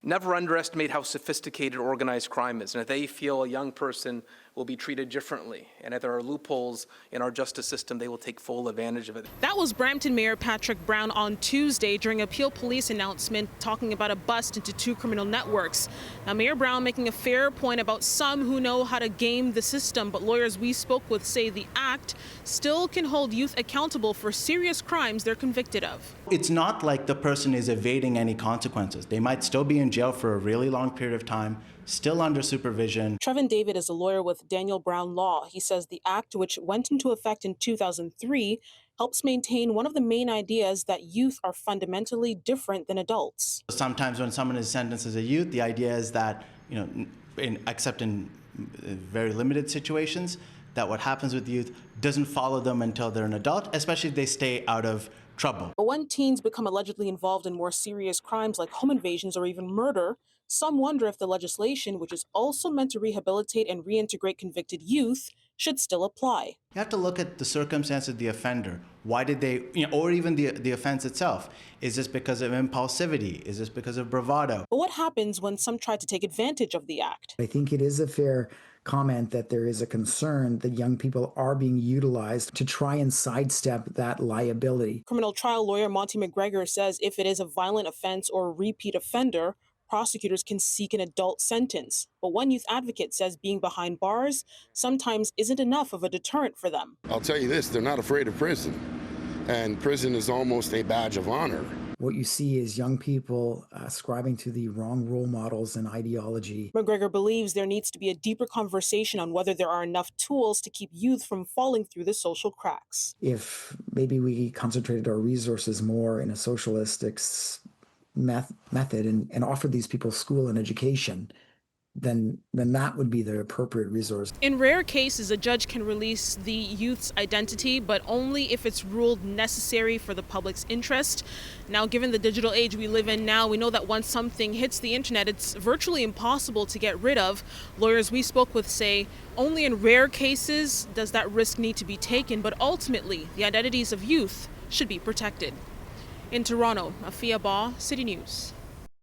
Never underestimate how sophisticated organized crime is, and if they feel a young person will be treated differently, and if there are loopholes in our justice system, they will take full advantage of it. That was Brampton Mayor Patrick Brown on Tuesday during a Peel Police announcement talking about a bust into 2 criminal networks. Now, Mayor Brown making a fair point about some who know how to game the system, but lawyers we spoke with say the act still can hold youth accountable for serious crimes they're convicted of. It's not like the person is evading any consequences. They might still be in jail for a really long period of time, still under supervision. Trevin David is a lawyer with Daniel Brown Law. He says the act, which went into effect in 2003, helps maintain one of the main ideas that youth are fundamentally different than adults. Sometimes when someone is sentenced as a youth, the idea is that, except in very limited situations, that what happens with youth doesn't follow them until they're an adult, especially if they stay out of trouble. But when teens become allegedly involved in more serious crimes like home invasions or even murder, some wonder if the legislation, which is also meant to rehabilitate and reintegrate convicted youth, should still apply. You have to look at the circumstance of the offender. Why did they, or even the offense itself. Is this because of impulsivity? Is this because of bravado? But what happens when some try to take advantage of the act? I think it is a fair comment that there is a concern that young people are being utilized to try and sidestep that liability. Criminal trial lawyer Monty McGregor says if it is a violent offense or a repeat offender, prosecutors can seek an adult sentence. But one youth advocate says being behind bars sometimes isn't enough of a deterrent for them. I'll tell you this, they're not afraid of prison. And prison is almost a badge of honor. What you see is young people ascribing to the wrong role models and ideology. McGregor believes there needs to be a deeper conversation on whether there are enough tools to keep youth from falling through the social cracks. If maybe we concentrated our resources more in a socialistic method and offered these people school and education, then that would be the appropriate resource. In rare cases, a judge can release the youth's identity, but only if it's ruled necessary for the public's interest. Now, given the digital age we live in now, we know that once something hits the internet, it's virtually impossible to get rid of. Lawyers we spoke with say only in rare cases does that risk need to be taken, but ultimately the identities of youth should be protected. In Toronto, Afua Baah, City News.